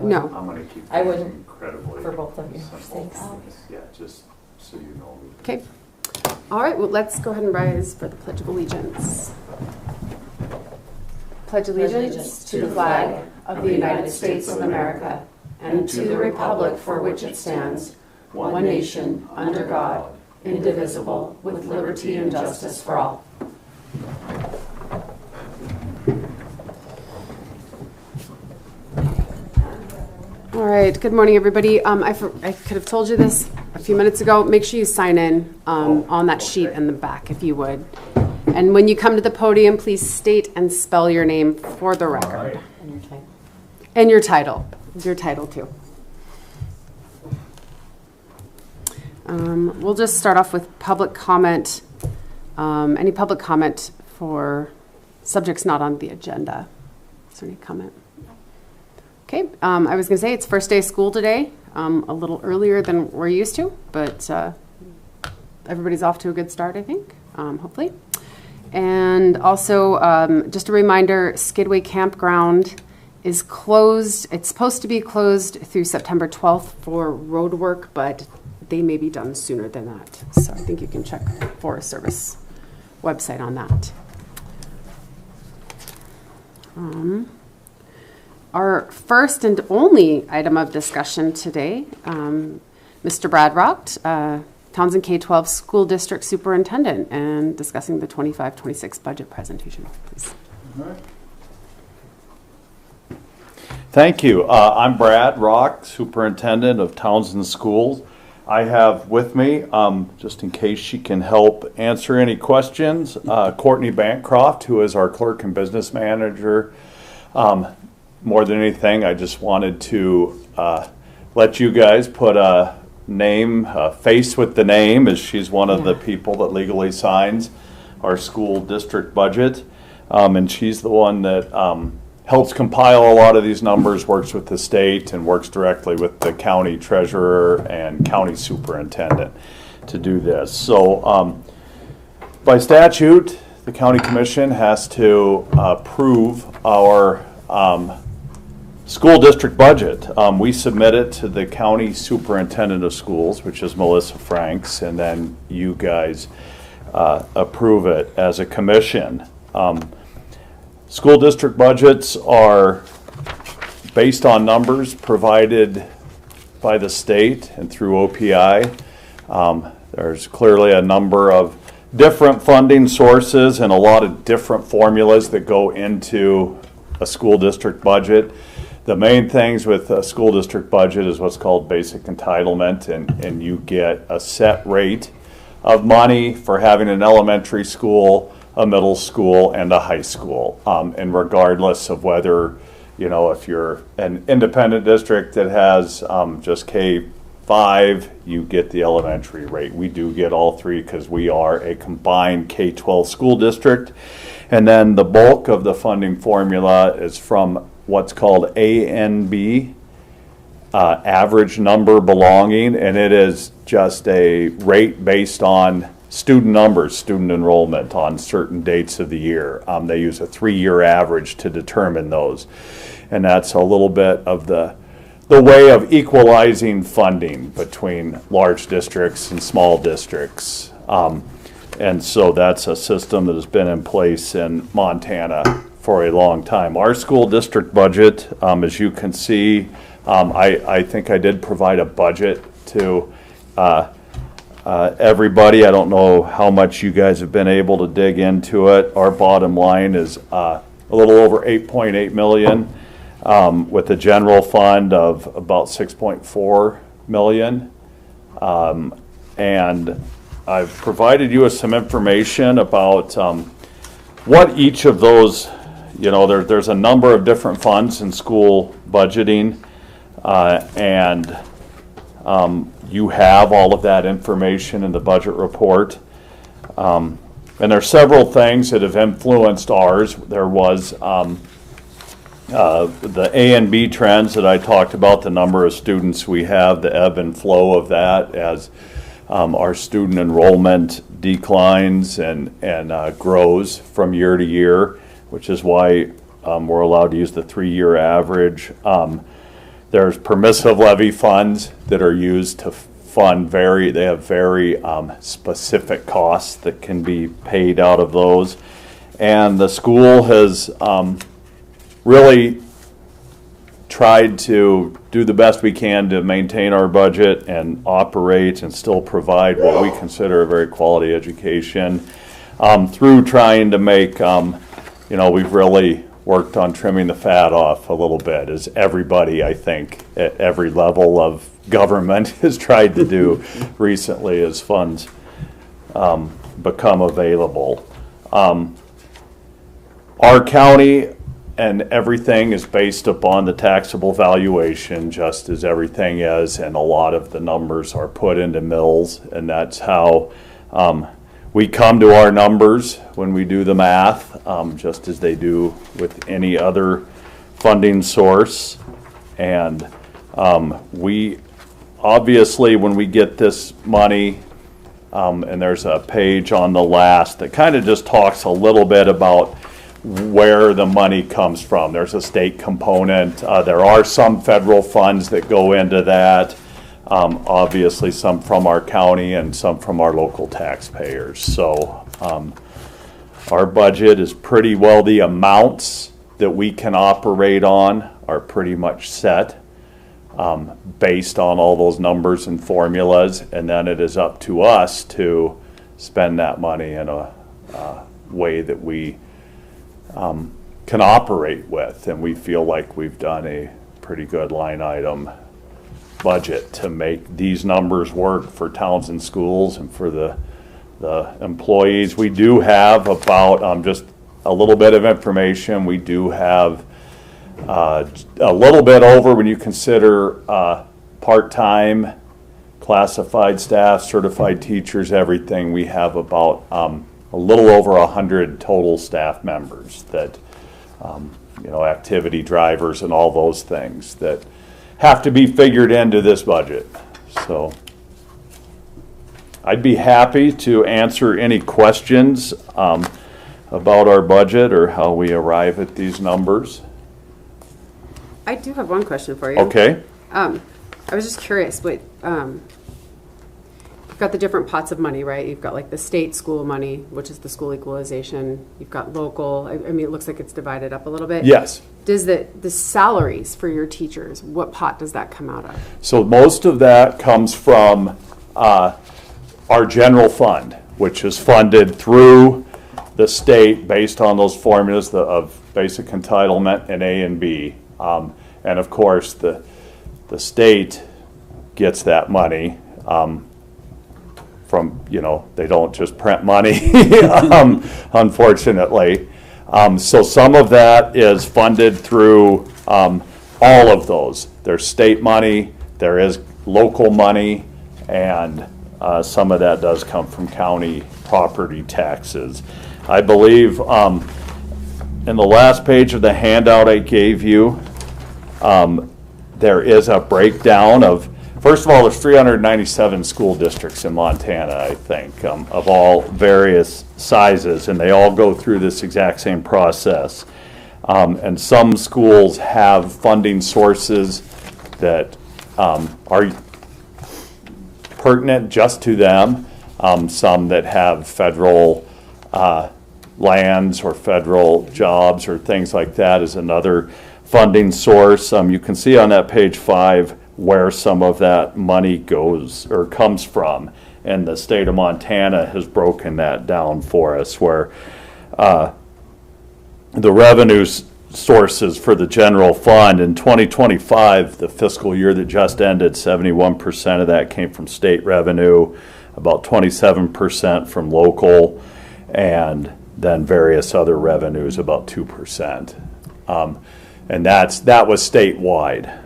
No. I'm going to keep I things wouldn't, incredibly for both of your simple. sakes. Yeah, just so you know. Okay. All right, well, let's go ahead and rise for the Pledge of Allegiance. Pledge allegiance to the flag of the United States of America and to the republic for which it stands, one nation, under God, indivisible, with liberty and justice for all. All right, good morning, everybody. I could have told you this a few minutes ago. Make sure you sign in on that sheet in the back, if you would. And when you come to the podium, please state and spell your name for the record. And your time. And your title. Your title, too. We'll just start off with public comment. Any public comment for subjects not on the agenda? Is there any comment? Okay, I was going to say it's first day of school today, a little earlier than we're used to, but everybody's off to a good start, I think, hopefully. And also, just a reminder, Skidway Campground is closed. It's supposed to be closed through September 12th for road work, but they may be done sooner than that. So I think you can check Forest Service website on that. Our first and only item of discussion today, Mr. Brad Rocht, Townsend K-12 School District Superintendent, and discussing the 25-26 budget presentation, please. Thank you. I'm Brad Rocht, Superintendent of Townsend Schools. I have with me, just in case she can help answer any questions, Courtney Bancroft, who is our Clerk and Business Manager. More than anything, I just wanted to let you guys put a name, face with the name, as she's one of the people that legally signs our school district budget. And she's the one that helps compile a lot of these numbers, works with the state, and works directly with the county treasurer and county superintendent to do this. So by statute, the county commission has to approve our school district budget. We submit it to the county superintendent of schools, which is Melissa Franks, and then you guys approve it as a commission. School district budgets are based on numbers provided by the state and through OPI. There's clearly a number of different funding sources and a lot of different formulas that go into a school district budget. The main things with a school district budget is what's called basic entitlement, and you get a set rate of money for having an elementary school, a middle school, and a high school. And regardless of whether, you know, if you're an independent district that has just K-5, you get the elementary rate. We do get all three because we are a combined K-12 school district. And then the bulk of the funding formula is from what's called ANB, average number belonging, and it is just a rate based on student numbers, student enrollment on certain dates of the year. They use a 3-year average to determine those, and that's a little bit of the way of equalizing funding between large districts and small districts. And so that's a system that has been in place in Montana for a long time. Our school district budget, as you can see, I think I did provide a budget to everybody. I don't know how much you guys have been able to dig into it. Our bottom line is a little over $8.8 million, with a general fund of about $6.4 million. And I've provided you with some information about what each of those, you know, there's a number of different funds in school budgeting, and you have all of that information in the budget report. And there are several things that have influenced ours. There was the A and B trends that I talked about, the number of students we have, the ebb and flow of that as our student enrollment declines and grows from year to year, which is why we're allowed to use the 3-year average. There's permissive levy funds that are used to fund they have very specific costs that can be paid out of those. And the school has really tried to do the best we can to maintain our budget and operate and still provide what we consider a very quality education through trying to make, we've really worked on trimming the fat off a little bit, as everybody, I think, at every level of government has tried to do recently as funds become available. Our county and everything is based upon the taxable valuation, just as everything is, and a lot of the numbers are put into mills, and that's how we come to our numbers when we do the math, just as they do with any other funding source. And we obviously, when we get this money, and there's a page on the last that kind of just talks a little bit about where the money comes from. There's a state component. There are some federal funds that go into that. Obviously some from our county and some from our local taxpayers. So our budget is pretty well, the amounts that we can operate on are pretty much set based on all those numbers and formulas, and then it is up to us to spend that money in a way that we can operate with, and we feel like we've done a pretty good line item budget to make these numbers work for Townsend Schools and for the employees. We do have about just a little bit of information. We do have a little bit over, when you consider part-time, classified staff, certified teachers, everything. We have about a little over 100 total staff members that, activity drivers and all those things that have to be figured into this budget. So I'd be happy to answer any questions about our budget or how we arrive at these numbers. I do have one question for you. Okay. I was just curious, you've got the different pots of money, right? You've got like the state school money, which is the school equalization. You've got local. I mean, it looks like it's divided up a little bit. Yes. Does the salaries for your teachers, what pot does that come out of? So most of that comes from our general fund, which is funded through the state based on those formulas of basic entitlement and A and B. And of course, the state gets that money from, they don't just print money, unfortunately. So some of that is funded through all of those. There's state money, there is local money, and some of that does come from county property taxes. I believe in the last page of the handout I gave you, there is a breakdown of, first of all, there's 397 school districts in Montana, I think, of all various sizes, and they all go through this exact same process. And some schools have funding sources that are pertinent just to them, some that have federal lands or federal jobs or things like that is another funding source. You can see on that page 5 where some of that money goes or comes from, and the state of Montana has broken that down for us, where the revenue sources for the general fund in 2025, the fiscal year that just ended, 71% of that came from state revenue, about 27% from local, and then various other revenues, about 2%. And that was statewide.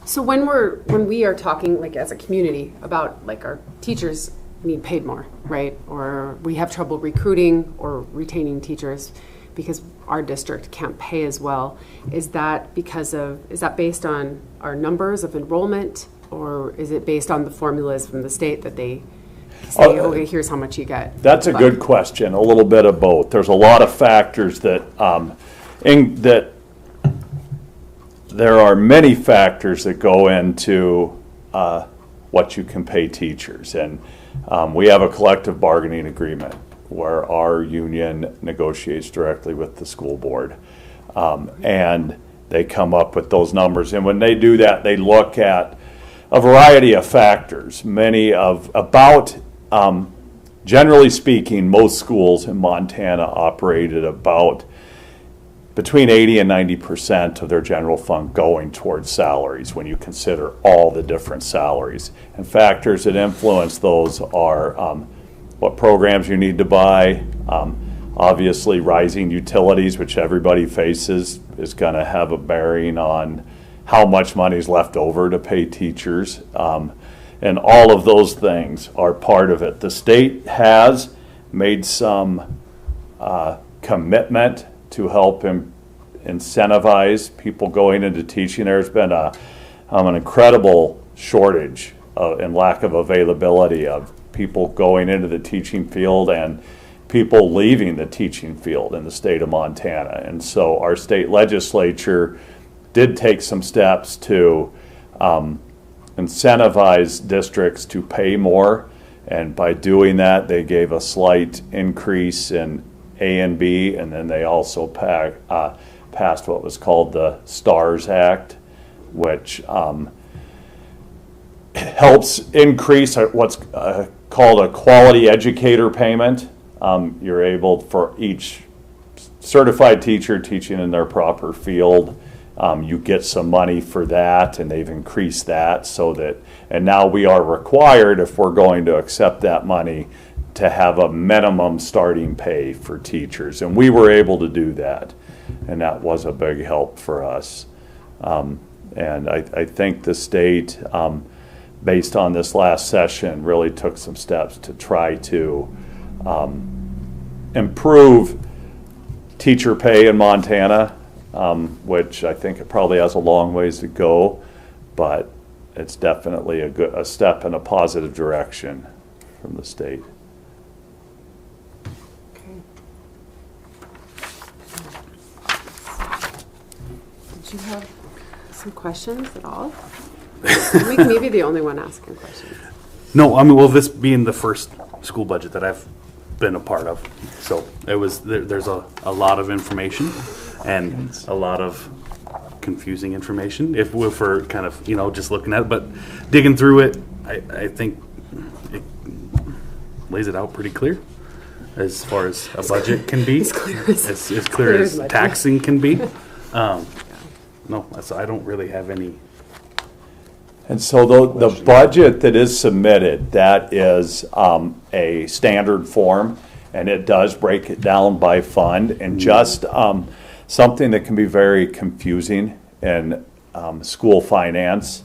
So when we are talking like as a community about like our teachers need paid more, right? Or we have trouble recruiting or retaining teachers because our district can't pay as well. Is that based on our numbers of enrollment, or is it based on the formulas from the state that they say, okay, here's how much you get? That's a good question. A little bit of both. There's a lot of factors that there are many factors that go into what you can pay teachers. And we have a collective bargaining agreement where our union negotiates directly with the school board. And they come up with those numbers. And when they do that, they look at a variety of factors. Generally speaking, most schools in Montana operate at about between 80 and 90% of their general fund going towards salaries when you consider all the different salaries. And factors that influence those are what programs you need to buy. Obviously, rising utilities, which everybody faces, is going to have a bearing on how much money is left over to pay teachers. And all of those things are part of it. The state has made some commitment to help incentivize people going into teaching. There's been an incredible shortage and lack of availability of people going into the teaching field and people leaving the teaching field in the state of Montana. And so our state legislature did take some steps to incentivize districts to pay more, and by doing that they gave a slight increase in A and B, and then they also passed what was called the STARS Act, which helps increase what's called a quality educator payment. You're able, for each certified teacher teaching in their proper field, you get some money for that, and they've increased that so that, and now we are required, if we're going to accept that money, to have a minimum starting pay for teachers, and we were able to do that, and that was a big help for us. And I think the state, based on this last session, really took some steps to try to improve teacher pay in Montana, which I think it probably has a long ways to go, but it's definitely a step in a positive direction from the state. Okay. Did you have some questions at all? We can maybe the only one asking questions. No, I mean, well, this being the first school budget that I've been a part of, so it was there's a lot of information and a lot of confusing information if we're kind of just looking at it, but digging through it, I think it lays it out pretty clear as far as a budget can be, as clear as taxing can be. No, so I don't really have any. And so the budget that is submitted, that is a standard form, and it does break it down by fund, and just something that can be very confusing in school finance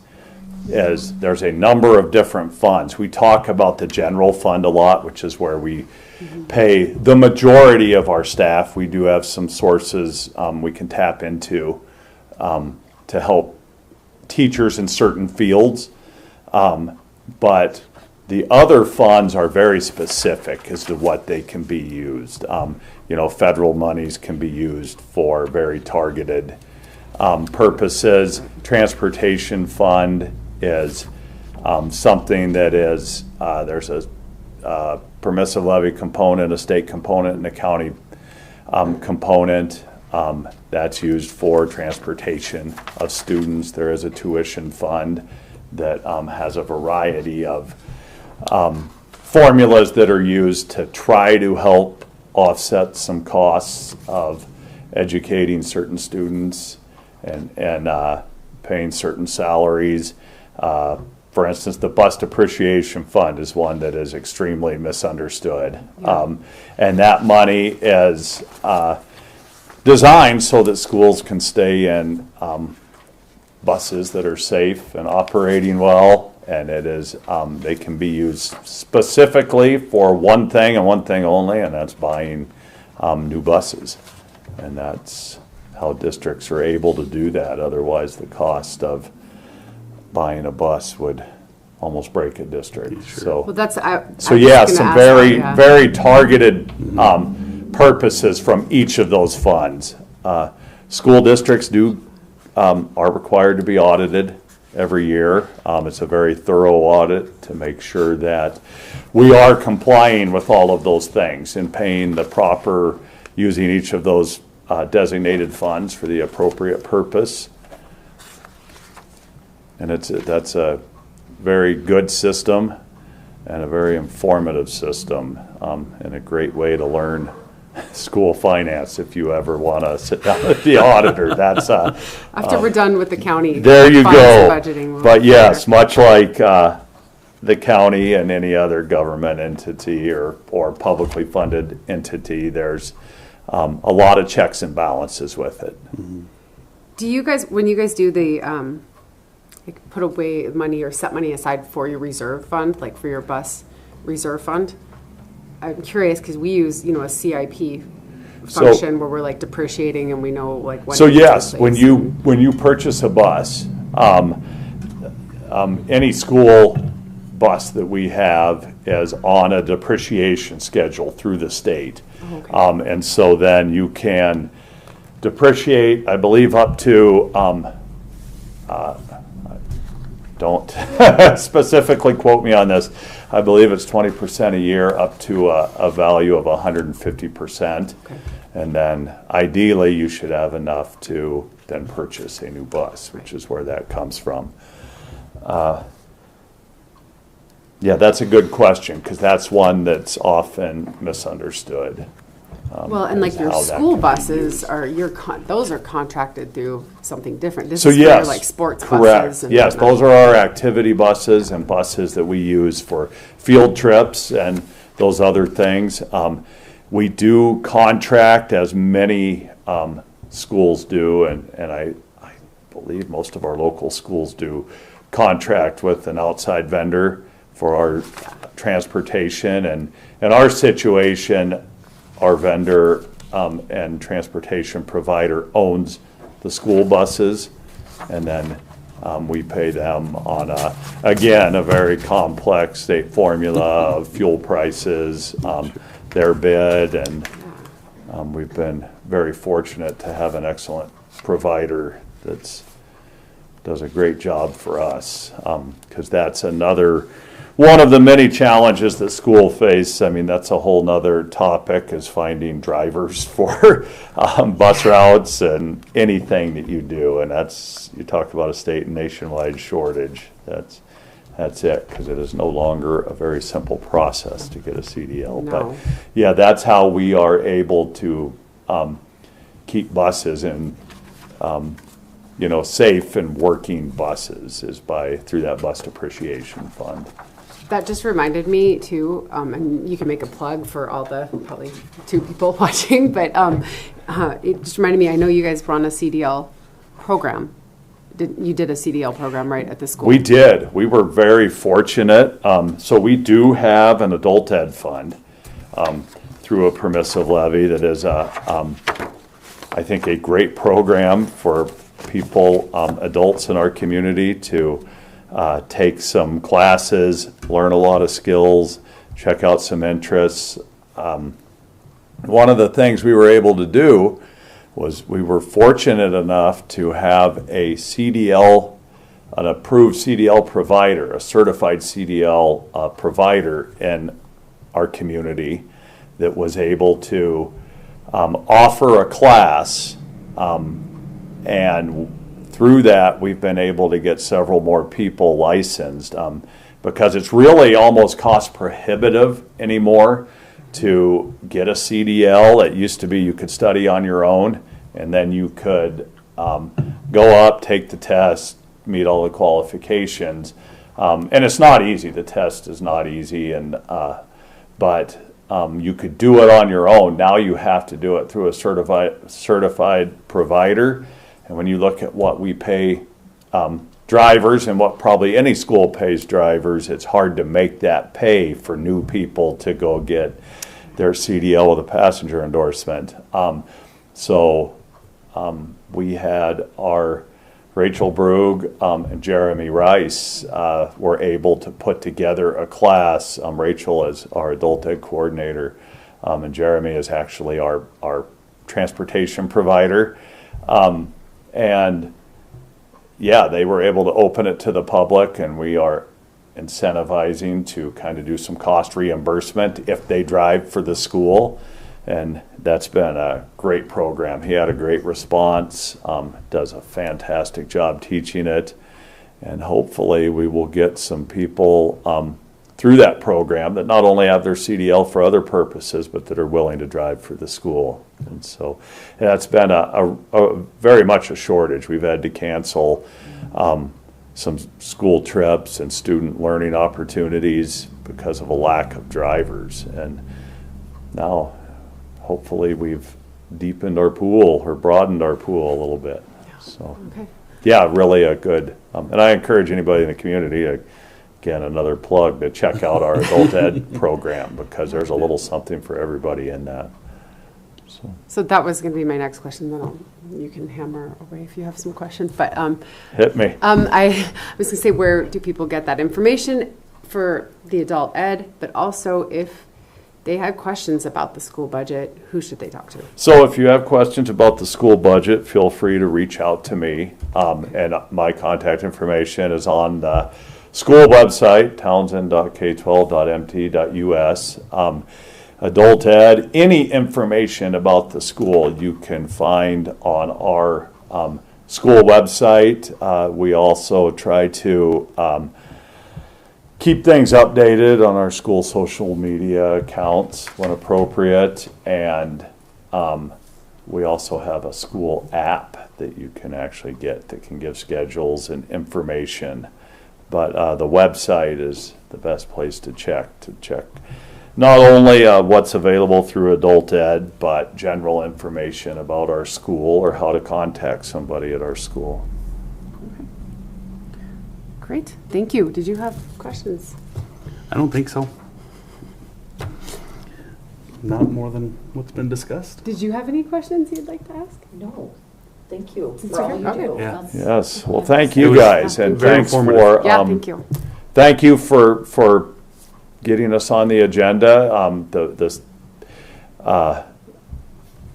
is there's a number of different funds. We talk about the general fund a lot, which is where we pay the majority of our staff. We do have some sources we can tap into to help teachers in certain fields, but the other funds are very specific as to what they can be used. Federal monies can be used for very targeted purposes. Transportation fund is something that is, there's a permissive levy component, a state component, and a county component. That's used for transportation of students. There is a tuition fund that has a variety of formulas that are used to try to help offset some costs of educating certain students and paying certain salaries. For instance, the bus depreciation fund is one that is extremely misunderstood. Yeah. And that money is designed so that schools can stay in buses that are safe and operating well, and it is they can be used specifically for one thing and one thing only, and that's buying new buses. And that's how districts are able to do that. Otherwise, the cost of buying a bus would almost break a district. Sure. Well, that's some very targeted purposes from each of those funds. School districts do are required to be audited every year. It's a very thorough audit to make sure that we are complying with all of those things and paying the proper, using each of those designated funds for the appropriate purpose. And that's a very good system and a very informative system, and a great way to learn school finance if you ever want to sit down with the auditor. That's After we're done with the county. there you funds go. and budgeting, we'll But be yes, there. much like the county and any other government entity or publicly funded entity, there's a lot of checks and balances with it. Do you guys, when you guys do the, like put away money or set money aside for your reserve fund, like for your bus reserve fund? I'm curious because we use, a CIP function where we're like depreciating and we know like when. So it needs yes, to when replace. you purchase a bus, any school bus that we have is on a depreciation schedule through the state. Oh, okay. And so then you can depreciate, I believe, up to, don't specifically quote me on this, I believe it's 20% a year up to a value of 150%. Okay. And then ideally, you should have enough to then purchase a new bus, which is where that comes from. Yeah, that's a good question, because that's one that's often misunderstood. Well, and like as your how that school can be buses used. are, those are contracted through something different. This So is for your, yes, like sports correct. buses. And Yes, whatnot. those are our activity buses and buses that we use for field trips and those other things. We do contract, as many schools do, and I believe most of our local schools do, contract with an outside vendor for our transportation. And in our situation, our vendor and transportation provider owns the school buses, and then we pay them on again, a very complex state formula of fuel prices, their bid, and we've been very fortunate to have an excellent provider that's does a great job for us, because that's another one of the many challenges that school face. I mean, that's a whole nother topic, is finding drivers for bus routes and anything that you do. And that's, you talk about a state and nationwide shortage. That's it, because it is no longer a very simple process to get a CDL. No. But yeah, that's how we are able to keep buses in, safe and working buses, is through that bus depreciation fund. That just reminded me too, and you can make a plug for all the probably 2 people watching, but it just reminded me, I know you guys run a CDL program. You did a CDL program, right, at the school? We did. We were very fortunate. So we do have an adult ed fund through a permissive levy that is, I think, a great program for people, adults in our community, to take some classes, learn a lot of skills, check out some interests. One of the things we were able to do was we were fortunate enough to have a CDL, an approved CDL provider, a certified CDL provider in our community that was able to offer a class, and through that we've been able to get several more people licensed, because it's really almost cost prohibitive anymore to get a CDL. It used to be you could study on your own, and then you could go up, take the test, meet all the qualifications, and it's not easy. The test is not easy, but you could do it on your own. Now you have to do it through a certified provider, and when you look at what we pay drivers and what probably any school pays drivers, it's hard to make that pay for new people to go get their CDL with a passenger endorsement. So we had our Rachel Brug and Jeremy Rice were able to put together a class. Rachel is our adult ed coordinator, and Jeremy is actually our transportation provider. And yeah, they were able to open it to the public, and we are incentivizing to kind of do some cost reimbursement if they drive for the school. And that's been a great program. He had a great response, does a fantastic job teaching it. And hopefully we will get some people through that program that not only have their CDL for other purposes, but that are willing to drive for the school. And so that's been a very much a shortage. We've had to cancel some school trips and student learning opportunities because of a lack of drivers. And now, hopefully we've deepened our pool or broadened our pool a little bit. So, Okay. yeah, really a good, and I encourage anybody in the community, again, another plug, to check out our adult ed program, because there's a little something for everybody in that. So that was going to be my next question, then you can hammer away if you have some questions. But Hit me. I was going to say, where do people get that information for the adult ed, but also if they had questions about the school budget, who should they talk to? So if you have questions about the school budget, feel free to reach out to me. And my contact information is on the school website, townsend.k12.mt.us. Adult ed, any information about the school you can find on our school website. We also try to keep things updated on our school social media accounts when appropriate, and we also have a school app that you can actually get that can give schedules and information. But the website is the best place to check not only what's available through adult ed, but general information about our school or how to contact somebody at our school. Great, thank you. Did you have questions? I don't think so. Not more than what's been discussed. Did you have any questions you'd like to ask? No, thank you It's for all you okay. do. Yeah. That's- Yes, well, thank It you was guys, and very thanks informative. for Yeah, thank you. thank you for getting us on the agenda.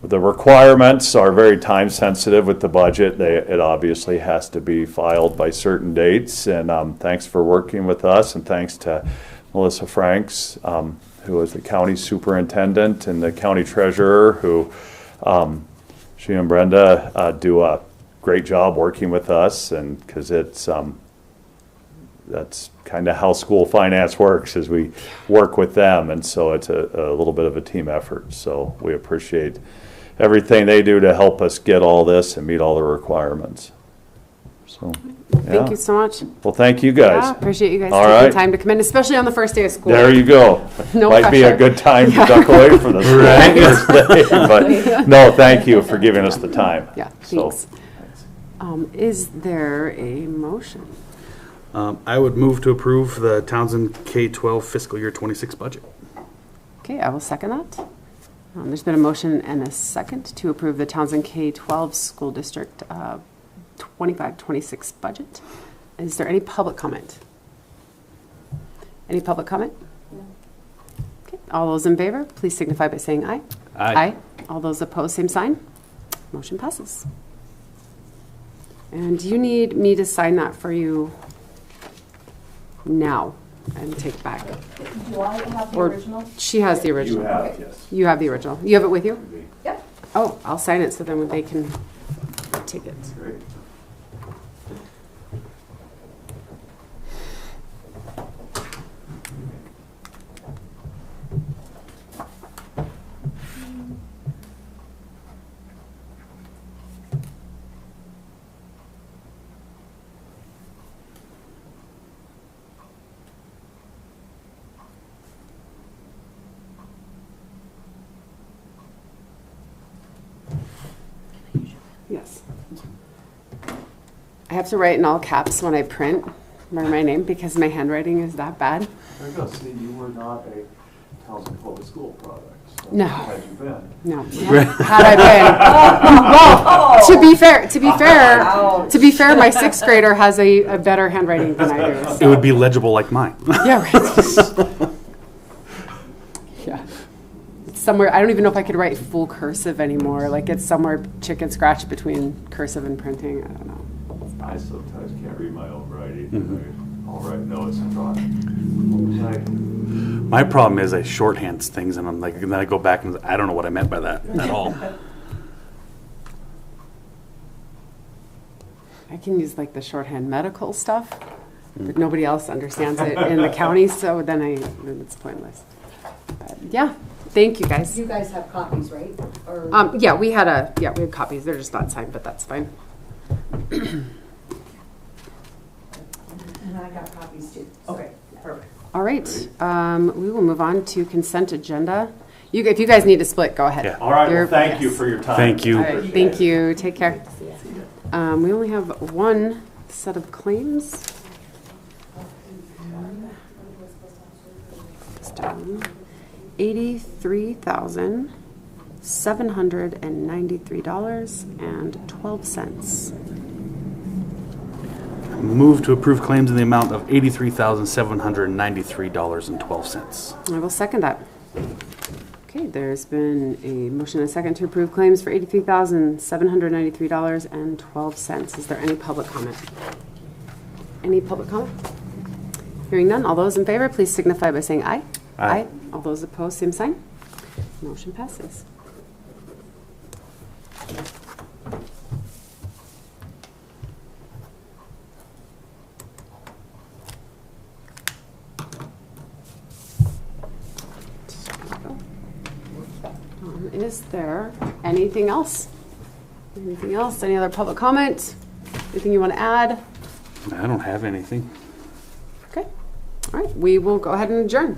The requirements are very time sensitive with the budget. It obviously has to be filed by certain dates, and thanks for working with us, and thanks to Melissa Franks, who is the county superintendent, and the county treasurer, who she and Brenda do a great job working with us, and because that's kind of how school finance works, is we work with them, and so it's a little bit of a team effort. So we appreciate everything they do to help us get all this and meet all the requirements. So, Thank yeah. you so much. Well, thank you guys. Yeah, appreciate you guys All taking right. time to come in, especially on the first day of school. There you go. No Might be a pressure. good time to duck away from the school this day, but no, thank you for giving us the time. Yeah, So, thanks. Is there a motion? I would move to approve the Townsend K-12 fiscal year 26 budget. Okay, I will second that. There's been a motion and a second to approve the Townsend K-12 School District 25-26 budget. Is there any public comment? Any public comment? Okay, all those in favor, please signify by saying aye. Aye. All those opposed, same sign. Motion passes. And you need me to sign that for you now and take it back. Do I have the Or original? she has the You original. have, yes. You have the original. You have it with you? Yep. Oh, I'll sign it so then they can take it. Great. Yes. I have to write in all caps when I print my name because my handwriting is that bad. There you go. See, you were not a Townsend Public School product. So No. Had you been? No. Had I been. Well, to be fair, my sixth grader has a better handwriting than I do. It So. would be legible like mine. Yeah, right. Yeah. It's somewhere, I don't even know if I could write full cursive anymore. Like it's somewhere chicken scratch between cursive and printing. I don't know. It's bad. I sometimes can't read my own writing. I'll write notes and draw. My problem is I shorthand things and I'm like, and then I go back and I don't know what I meant by that at all. I can use like the shorthand medical stuff, but nobody else understands it in the county, so then it's pointless. But yeah, thank you guys. You guys have copies, right? Or Yeah, we had copies. They're just not signed, but that's fine. and I got copies too. Okay, perfect. All right, we will move on to consent agenda. If you guys need to split, go ahead. Yeah. All right, well, You're- thank you yes. for your time. Thank you. All right, thank you. Take care. We only have one set of claims. $83,793.12. Move to approve claims in the amount of $83,793.12. I will second that. Okay, there's been a motion and a second to approve claims for $83,793.12. Is there any public comment? Any public comment? Hearing none, all those in favor, please signify by saying aye. Aye. All those opposed, same sign. Motion passes. Is there anything else? Anything else? Any other public comment? Anything you want to add? I don't have anything. Okay. All right. We will go ahead and adjourn.